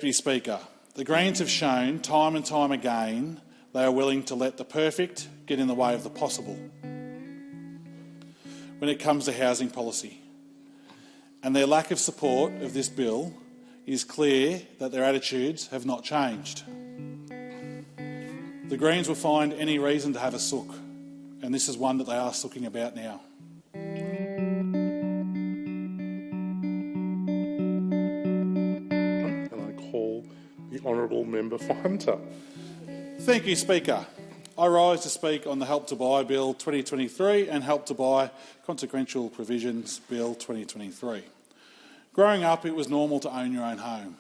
Deputy Speaker, the Greens have shown time and time again they are willing to let the perfect get in the way of the possible when it comes to housing policy. And their lack of support of this bill is clear that their attitudes have not changed. The Greens will find any reason to have a sook, and this is one that they are sooking about now. And I call the Honourable Member for Hunter. Thank you, Speaker. I rise to speak on the Help to Buy Bill 2023 and Help to Buy Consequential Provisions Bill 2023. Growing up, it was normal to own your own home.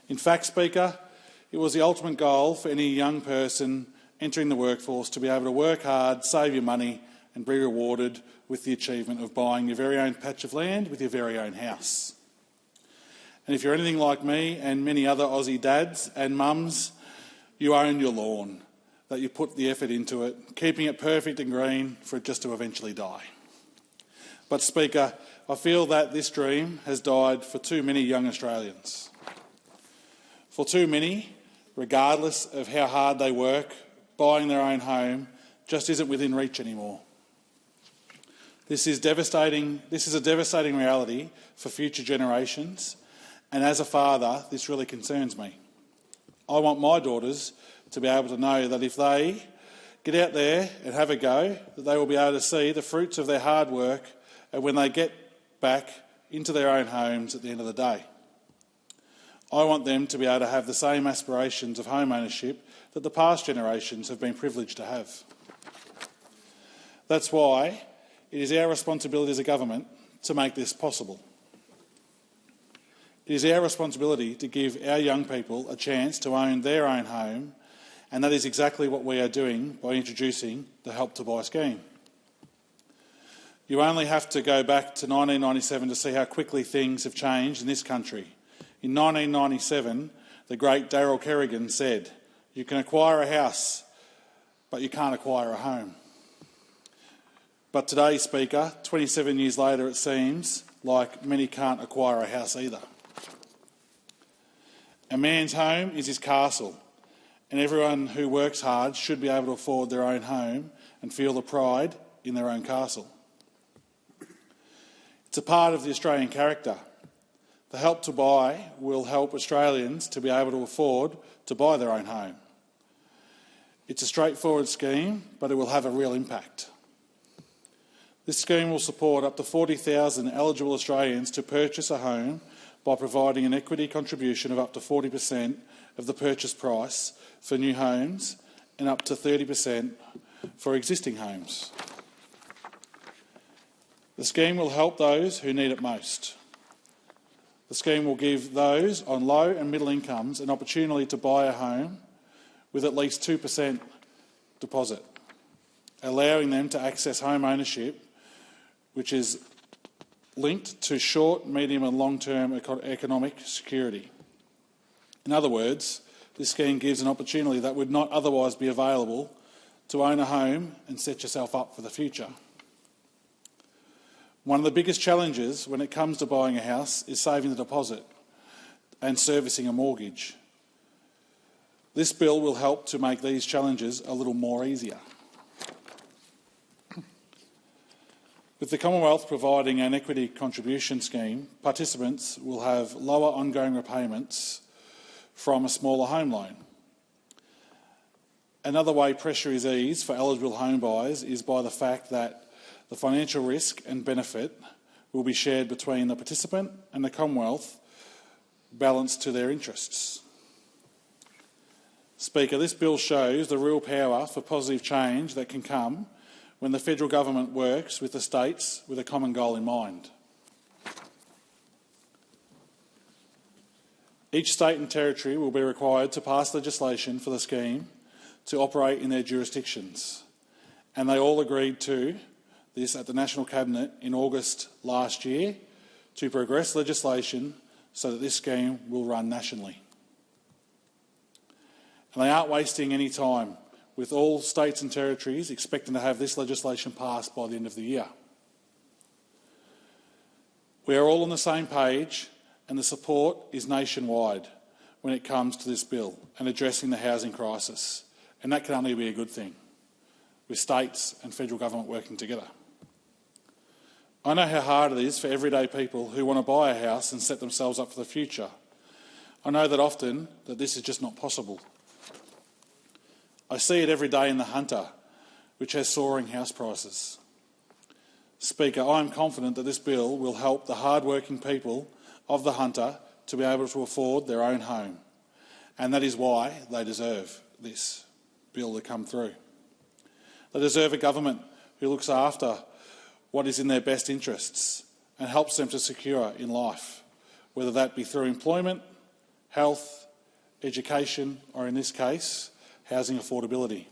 In fact, Speaker, it was the ultimate goal for any young person entering the workforce to be able to work hard, save your money and be rewarded with the achievement of buying your very own patch of land with your very own house. And if you're anything like me and many other Aussie dads and mums, you own your lawn, that you put the effort into it, keeping it perfect and green for it just to eventually die. But, Speaker, I feel that this dream has died for too many young Australians. For too many, regardless of how hard they work, buying their own home just isn't within reach anymore. This is a devastating reality for future generations, and as a father, this really concerns me. I want my daughters to be able to know that if they get out there and have a go, that they will be able to see the fruits of their hard work and when they get back into their own homes at the end of the day. I want them to be able to have the same aspirations of home ownership that the past generations have been privileged to have. That's why it is our responsibility as a government to make this possible. It is our responsibility to give our young people a chance to own their own home, and that is exactly what we are doing by introducing the Help to Buy scheme. You only have to go back to 1997 to see how quickly things have changed in this country. In 1997, the great Daryl Kerrigan said, "You can acquire a house, but you can't acquire a home." But today, Speaker, 27 years later, it seems like many can't acquire a house either. A man's home is his castle, and everyone who works hard should be able to afford their own home and feel the pride in their own castle. It's a part of the Australian character. The Help to Buy will help Australians to be able to afford to buy their own home. It's a straightforward scheme, but it will have a real impact. This scheme will support up to 40,000 eligible Australians to purchase a home by providing an equity contribution of up to 40% of the purchase price for new homes and up to 30% for existing homes. The scheme will help those who need it most. The scheme will give those on low and middle incomes an opportunity to buy a home with at least 2% deposit, allowing them to access home ownership, which is linked to short, medium and long-term economic security. In other words, this scheme gives an opportunity that would not otherwise be available to own a home and set yourself up for the future. One of the biggest challenges when it comes to buying a house is saving the deposit and servicing a mortgage. This bill will help to make these challenges a little more easier. With the Commonwealth providing an equity contribution scheme, participants will have lower ongoing repayments from a smaller home loan. Another way pressure is eased for eligible home buyers is by the fact that the financial risk and benefit will be shared between the participant and the Commonwealth, balanced to their interests. Speaker, this bill shows the real power for positive change that can come when the federal government works with the states with a common goal in mind. Each state and territory will be required to pass legislation for the scheme to operate in their jurisdictions, and they all agreed to this at the National Cabinet in August last year to progress legislation so that this scheme will run nationally. And they aren't wasting any time, with all states and territories expecting to have this legislation passed by the end of the year. We are all on the same page and the support is nationwide, when it comes to this bill and addressing the housing crisis, and that can only be a good thing, with states and federal government working together. I know how hard it is for everyday people who want to buy a house and set themselves up for the future. I know that often that this is just not possible. I see it every day in the Hunter, which has soaring house prices. Speaker, I am confident that this bill will help the hard-working people of the Hunter to be able to afford their own home, and that is why they deserve this bill to come through. They deserve a government who looks after what is in their best interests and helps them to secure in life, whether that be through employment, health, education, or in this case, housing affordability.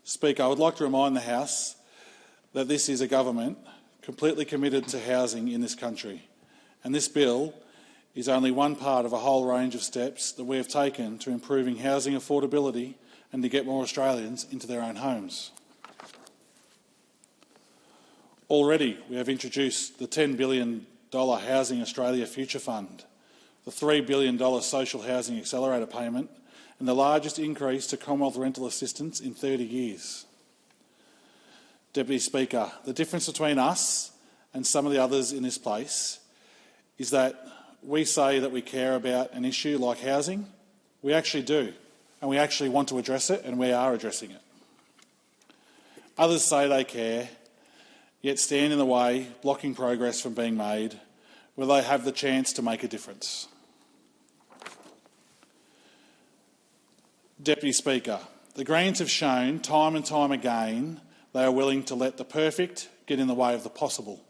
Speaker, I would like to remind the House that this is a government completely committed to housing in this country, and this bill is only one part of a whole range of steps that we have taken to improving housing affordability and to get more Australians into their own homes. Already, we have introduced the $10 billion Housing Australia Future Fund, the $3 billion Social Housing Accelerator payment, and the largest increase to Commonwealth rental assistance in 30 years. Deputy Speaker, the difference between us and some of the others in this place is that we say that we care about an issue like housing. We actually do, and we actually want to address it, and we are addressing it. Others say they care, yet stand in the way, blocking progress from being made, where they have the chance to make a difference. Deputy Speaker, the Greens have shown time and time again they are willing to let the perfect get in the way of the possible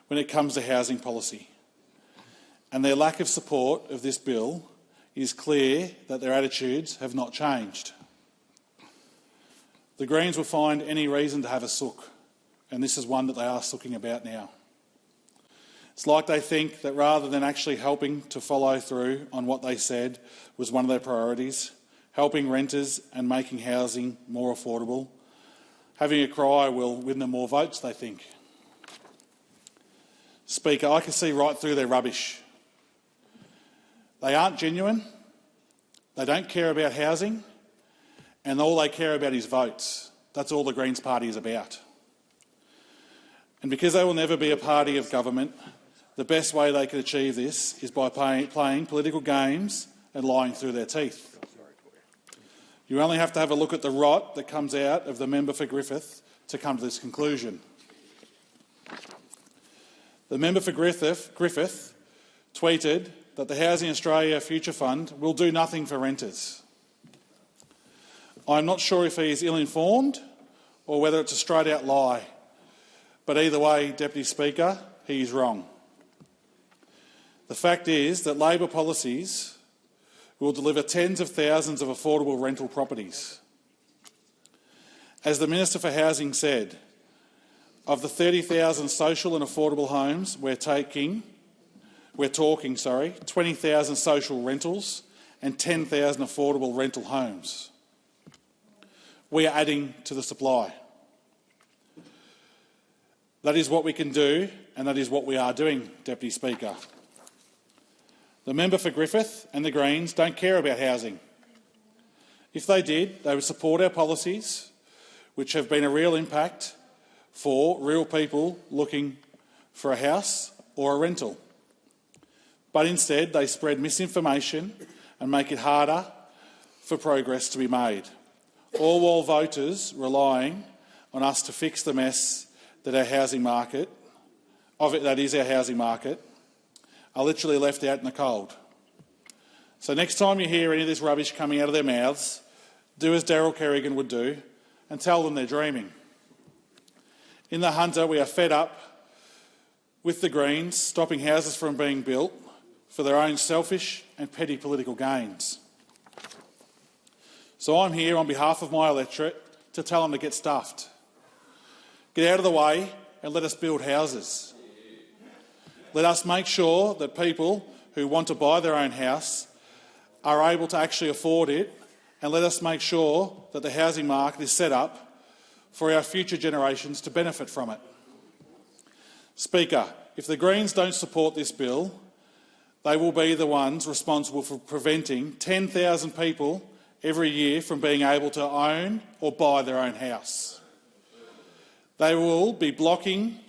when it comes to housing policy. And their lack of support of this bill is clear that their attitudes have not changed. The Greens will find any reason to have a sook, and this is one that they are sooking about now. It's like they think that rather than actually helping to follow through on what they said was one of their priorities, helping renters and making housing more affordable, having a cry will win them more votes, they think. Speaker, I can see right through their rubbish. They aren't genuine, they don't care about housing, and all they care about is votes. That's all the Greens party is about. And because they will never be a party of government, the best way they can achieve this is by playing political games and lying through their teeth. You only have to have a look at the rot that comes out of the member for Griffith to come to this conclusion. The member for Griffith tweeted that the Housing Australia Future Fund will do nothing for renters. I'm not sure if he is ill-informed or whether it's a straight-out lie, but either way, Deputy Speaker, he is wrong. The fact is that Labor policies will deliver tens of thousands of affordable rental properties. As the Minister for Housing said, of the 30,000 social and affordable homes we're talking 20,000 social rentals and 10,000 affordable rental homes. We are adding to the supply. That is what we can do, and that is what we are doing, Deputy Speaker. The member for Griffith and the Greens don't care about housing. If they did, they would support our policies, which have been a real impact for real people looking for a house or a rental. But instead, they spread misinformation and make it harder for progress to be made, all while voters relying on us to fix the mess that our housing market, that is our housing market, are literally left out in the cold. So next time you hear any of this rubbish coming out of their mouths, do as Daryl Kerrigan would do and tell them they're dreaming. In the Hunter, we are fed up with the Greens stopping houses from being built for their own selfish and petty political gains. So I'm here on behalf of my electorate to tell them to get stuffed. Get out of the way and let us build houses. Let us make sure that people who want to buy their own house are able to actually afford it, and let us make sure that the housing market is set up for our future generations to benefit from it. Speaker, if the Greens don't support this bill, they will be the ones responsible for preventing 10,000 people every year from being able to own or buy their own house. They will be blocking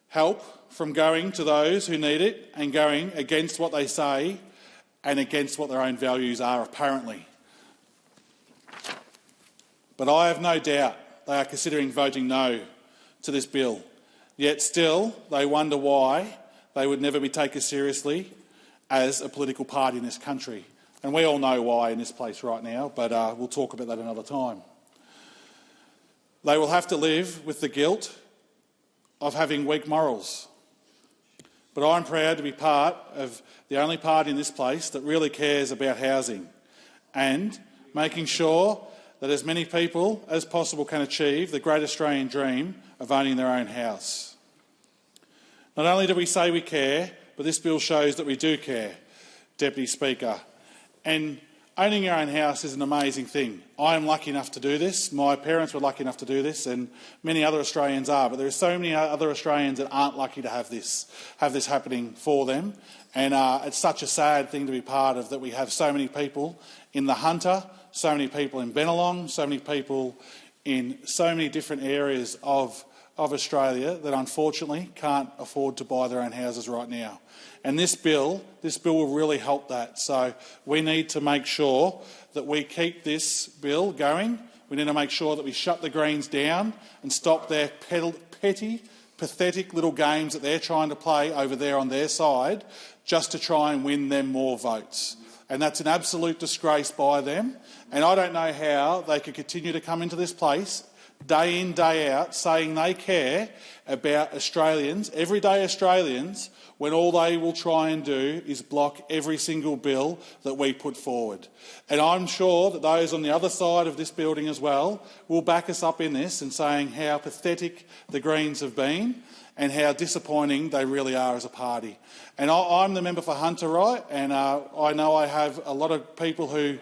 help from going to those who need it and going against what they say and against what their own values are, apparently. But I have no doubt they are considering voting no to this bill. Yet still, they wonder why they would never be taken seriously as a political party in this country. And we all know why in this place right now, but we'll talk about that another time. They will have to live with the guilt of having weak morals. But I'm proud to be part of the only party in this place that really cares about housing and making sure that as many people as possible can achieve the great Australian dream of owning their own house. Not only do we say we care, but this bill shows that we do care, Deputy Speaker. And owning your own house is an amazing thing. I am lucky enough to do this. My parents were lucky enough to do this, and many other Australians are. But there are so many other Australians that aren't lucky to have this happening for them. And it's such a sad thing to be part of, that we have so many people in the Hunter, so many people in Bennelong, so many people in so many different areas of Australia that unfortunately can't afford to buy their own houses right now. And this bill will really help that. So we need to make sure that we keep this bill going. We need to make sure that we shut the Greens down and stop their petty, pathetic little games that they're trying to play over there on their side just to try and win them more votes. And that's an absolute disgrace by them. And I don't know how they could continue to come into this place day in, day out, saying they care about Australians, everyday Australians, when all they will try and do is block every single bill that we put forward. And I'm sure that those on the other side of this building as well will back us up in this and saying how pathetic the Greens have been and how disappointing they really are as a party. And I'm the member for Hunter, right? And I know I have a lot of people who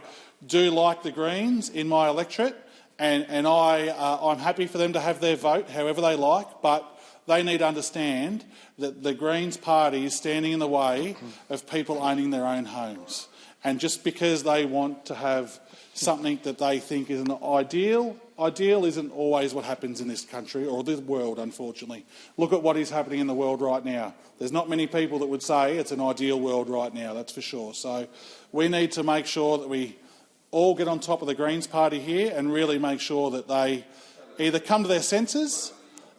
do like the Greens in my electorate, and I'm happy for them to have their vote however they like, but they need to understand that the Greens party is standing in the way of people owning their own homes. And just because they want to have something that they think is an ideal isn't always what happens in this country or the world, unfortunately. Look at what is happening in the world right now. There's not many people that would say it's an ideal world right now, that's for sure. So we need to make sure that we all get on top of the Greens party here and really make sure that they either come to their senses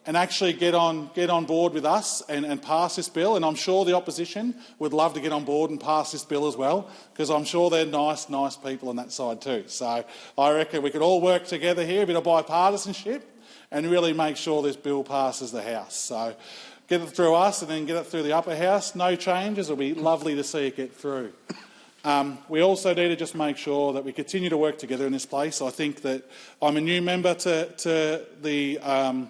and actually get on board with us and pass this bill. And I'm sure the opposition would love to get on board and pass this bill as well, because I'm sure they're nice people on that side too. So I reckon we could all work together here, a bit of bipartisanship, and really make sure this bill passes the House. So get it through us and then get it through the upper house. No changes. It'll be lovely to see it get through. We also need to just make sure that we continue to work together in this place. I think that I'm a new member to the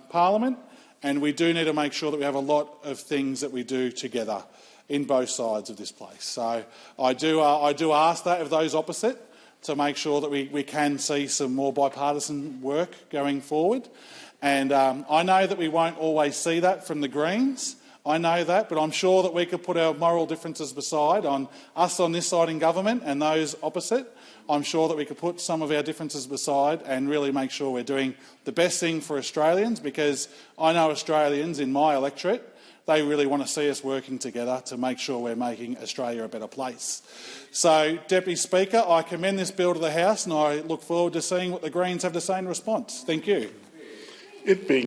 Parliament, and we do need to make sure that we have a lot of things that we do together in both sides of this place. So I do ask that of those opposite to make sure that we can see some more bipartisan work going forward. And I know that we won't always see that from the Greens. I know that, but I'm sure that we could put our moral differences beside, on us on this side in government and those opposite. I'm sure that we could put some of our differences beside and really make sure we're doing the best thing for Australians, because I know Australians in my electorate, they really want to see us working together to make sure we're making Australia a better place. So, Deputy Speaker, I commend this bill to the House and I look forward to seeing what the Greens have to say in response. Thank you. It being